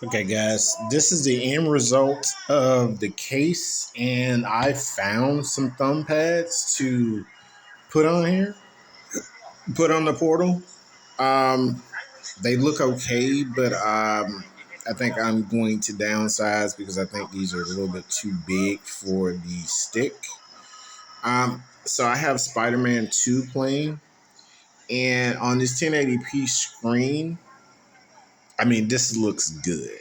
Okay, guys, this is the end result of the case, and I found some thumb pads to put on here, put on the portal. Um, they look okay, but I think I'm going to downsize because I think these are a little bit too big for the stick. So I have Spider-Man 2 playing, and on this 1080p screen, I mean, this looks good.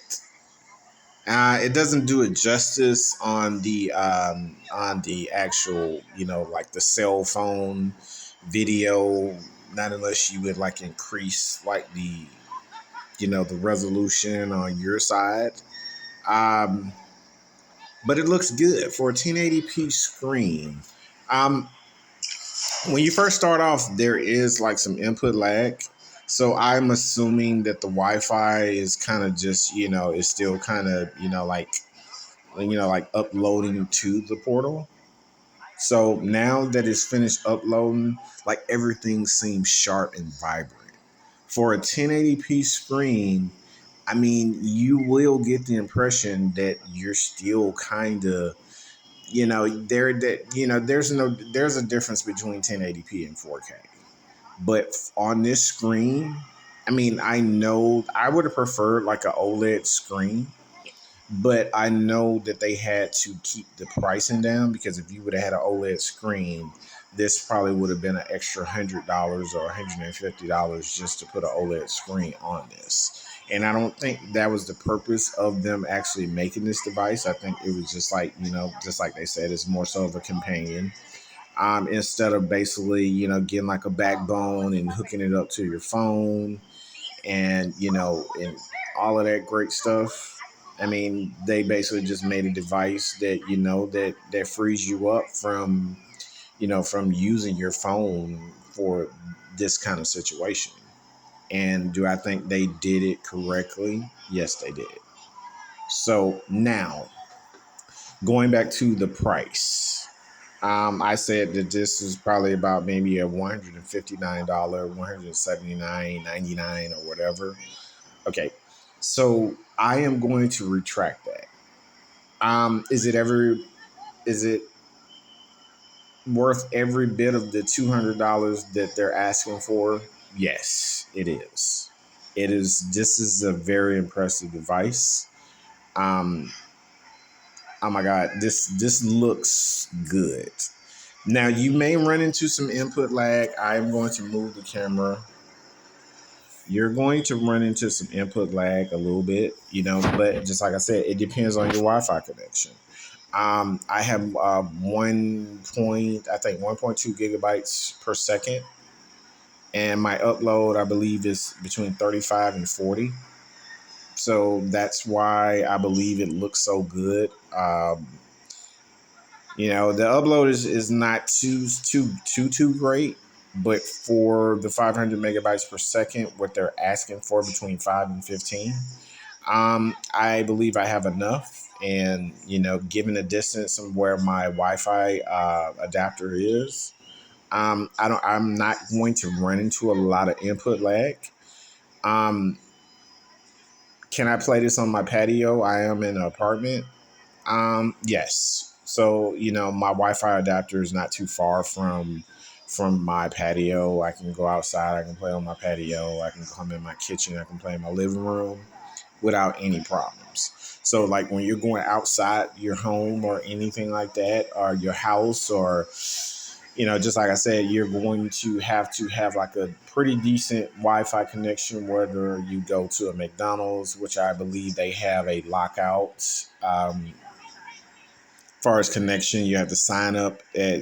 It doesn't do it justice on the actual, like the cell phone video. Not unless you would like increase like the resolution on your side. Um, but it looks good for a 1080p screen. Um, when you first start off, there is like some input lag. So I'm assuming that the Wi-Fi is kind of just, is still kind of, like uploading to the portal. So now that it's finished uploading, like everything seems sharp and vibrant. For a 1080p screen, I mean, you will get the impression that you're still kind of, there's a difference between 1080p and 4K. But on this screen, I mean, I know I would have preferred like an OLED screen, but I know that they had to keep the pricing down because if you would have had an OLED screen, this probably would have been an extra $100 or $150 just to put an OLED screen on this. And I don't think that was the purpose of them actually making this device. I think it was just like, just like they said, it's more so of a companion. Instead of basically, getting like a backbone and hooking it up to your phone and and all of that great stuff. I mean, they basically just made a device that that frees you up from from using your phone for this kind of situation. And do I think they did it correctly? Yes, they did. So now going back to the price. I said that this is probably about maybe a $159, 179.99 or whatever. Okay, so I am going to retract that. Is it worth every bit of the $200 that they're asking for? Yes, it is. It is. This is a very impressive device. Um, oh my God, this looks good. Now you may run into some input lag. I am going to move the camera. You're going to run into some input lag a little bit, but just like I said, it depends on your Wi-Fi connection. I have I think 1.2 gigabytes per second, and my upload I believe is between 35 and 40. So that's why I believe it looks so good. The upload is not too great, but for the 500 megabytes per second, what they're asking for between 5 and 15, I believe I have enough. And given the distance of where my Wi-Fi adapter is, I'm not going to run into a lot of input lag. Um, can I play this on my patio? I am in an apartment. Yes. So, my Wi-Fi adapter is not too far from my patio. I can go outside, I can play on my patio, I can come in my kitchen, I can play in my living room without any problems. So like when you're going outside your home or anything like that, or your house, or just like I said, you're going to have like a pretty decent Wi-Fi connection, whether you go to a McDonald's, which I believe they have a lockout. Far as connection, you have to sign up on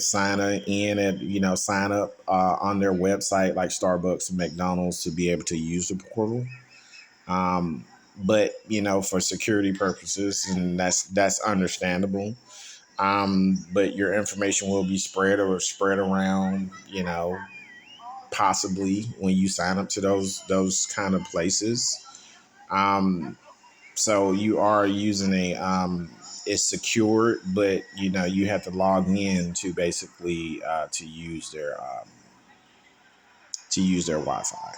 their website like Starbucks and McDonald's to be able to use the portal. But for security purposes, and that's understandable. But your information will be spread around, possibly when you sign up to those kind of places. Um, so you are using it's secured, but you have to log in to basically to use their Wi-Fi.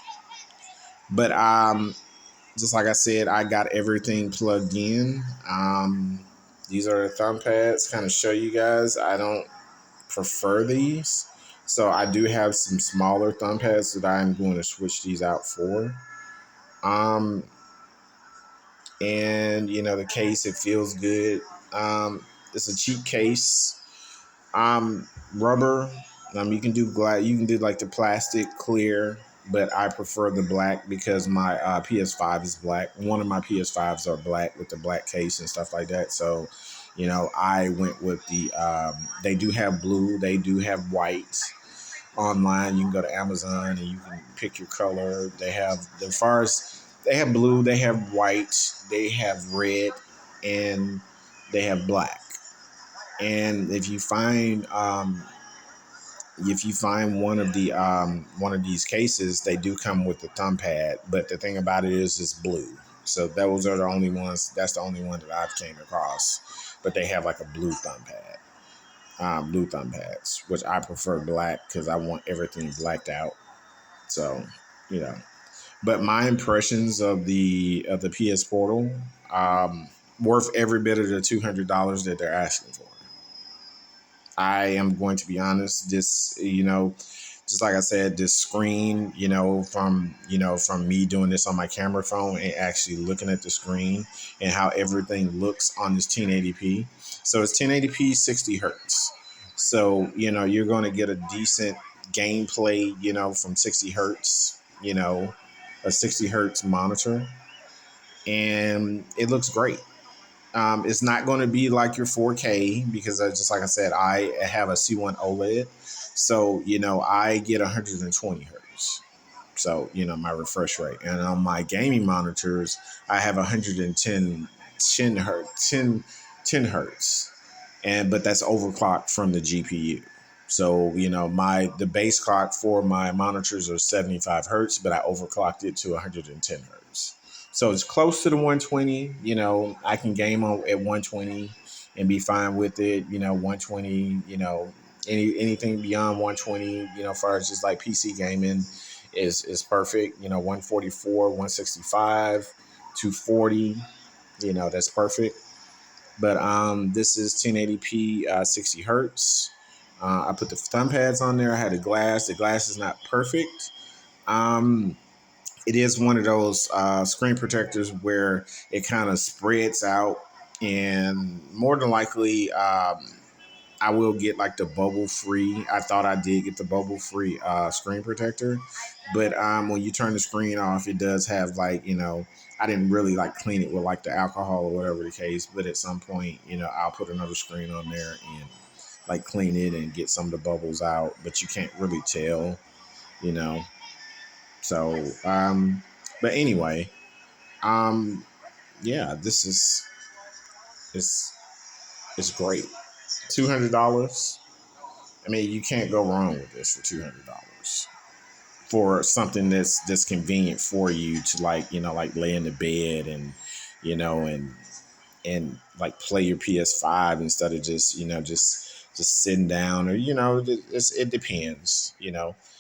But just like I said, I got everything plugged in. These are the thumb pads. Kind of show you guys. I don't prefer these, so I do have some smaller thumb pads that I'm going to switch these out for. Um, and the case, it feels good. It's a cheap case. Rubber. You can do glass. You can do like the plastic clear, but I prefer the black because my PS5 is black. One of my PS5s are black with the black case and stuff like that. So, I went with the. They do have blue. They do have white. Online, you can go to Amazon and you can pick your color. They have, as far as they have blue, they have white, they have red, and they have black. And if you find one of these cases, they do come with the thumb pad. But the thing about it is, it's blue. So those are the only ones. That's the only one that I've came across. But they have like a blue thumb pads, which I prefer black because I want everything blacked out. So, you know. But my impressions of the PS Portal, worth every bit of the $200 that they're asking for. I am going to be honest. This, just like I said, this screen, from me doing this on my camera phone and actually looking at the screen and how everything looks on this 1080p. So it's 1080p 60 hertz. So, you're going to get a decent gameplay, from 60 hertz, a 60 hertz monitor. And it looks great. It's not going to be like your 4K because, just like I said, I have a C1 OLED. So, I get 120 hertz. So, my refresh rate. And on my gaming monitors, I have 10 hertz, 10 hertz. But that's overclocked from the GPU. So, the base clock for my monitors are 75 hertz, but I overclocked it to 110 hertz. So it's close to the 120. I can game on at 120 and be fine with it. 120. Anything beyond 120. As far as just like PC gaming, is perfect. 144, 165, 240. That's perfect. But this is 1080p 60 hertz. I put the thumb pads on there. I had a glass. The glass is not perfect. Um, it is one of those screen protectors where it kind of spreads out, and more than likely, I will get like the bubble free. I thought I did get the bubble free screen protector, but when you turn the screen off, it does have like, I didn't really like clean it with like the alcohol or whatever the case, but at some point, I'll put another screen on there and like clean it and get some of the bubbles out, but you can't really tell, you know. So, but anyway, um, yeah, this is it's it's great. $200. I mean, you can't go wrong with this for $200 for something that's convenient for you to, like, like lay in the bed and you know and like play your PS5 instead of just just sitting down, or it depends.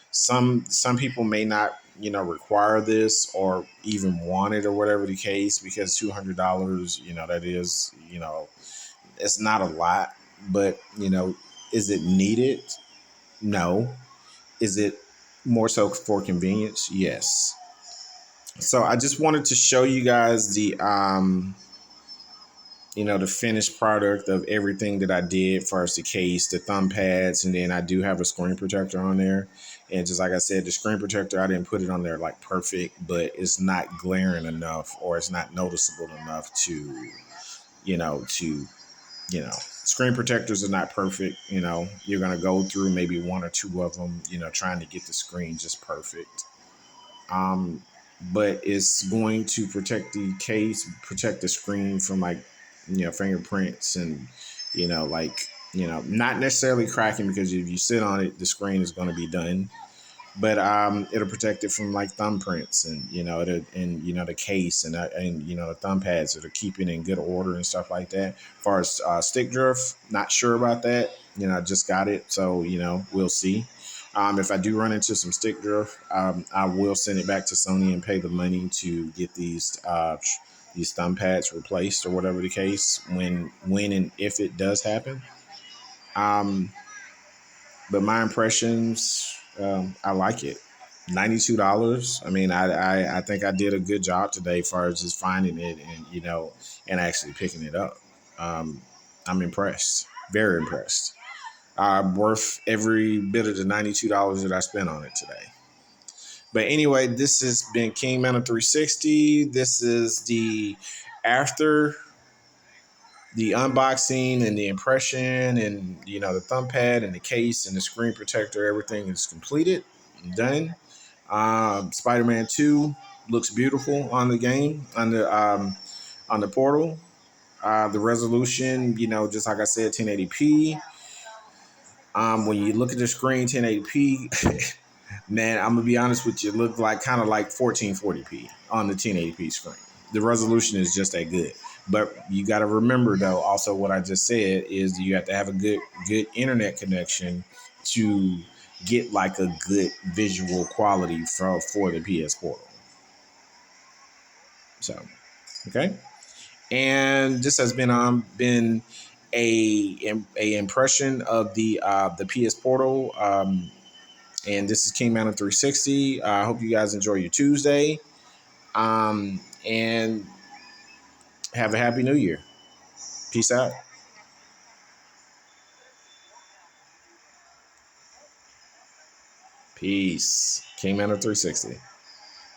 Some people may not require this or even want it or whatever the case, because $200, that is, it's not a lot, but is it needed? No. Is it more so for convenience? Yes. So I just wanted to show you guys the finished product of everything that I did. First, the case, the thumb pads, and then I do have a screen protector on there. And just like I said, the screen protector, I didn't put it on there like perfect, but it's not glaring enough, or it's not noticeable enough to, you know, to, screen protectors are not perfect. You're going to go through maybe one or two of them, trying to get the screen just perfect. Um, but it's going to protect the case, protect the screen from like, fingerprints and, like, not necessarily cracking, because if you sit on it, the screen is going to be done. But it'll protect it from like thumbprints, and the case, and the thumb pads that'll keep it in good order and stuff like that. As far as stick drift, not sure about that. I just got it, so we'll see. If I do run into some stick drift, I will send it back to Sony and pay the money to get these thumb pads replaced or whatever the case when and if it does happen. Um, but my impressions, I like it. $92. I mean, I think I did a good job today as far as just finding it and and actually picking it up. Um, I'm impressed, very impressed. Worth every bit of the $92 that I spent on it today. But anyway, this has been King Manor 360. This is the after the unboxing and the impression and the thumb pad and the case and the screen protector. Everything is completed, done. Spider-Man 2 looks beautiful on the game on the portal. The resolution, just like I said, 1080p. When you look at the screen, 1080p, man, I'm gonna be honest with you, it looked like kind of like 1440p on the 1080p screen. The resolution is just that good. But you got to remember, though, also what I just said is you have to have a good internet connection to get like a good visual quality for the PS Portal. So, okay. And this has been a impression of the PS Portal. And this is King Mountain 360. I hope you guys enjoy your Tuesday. And have a happy new year. Peace out. Peace. King Mountain 360.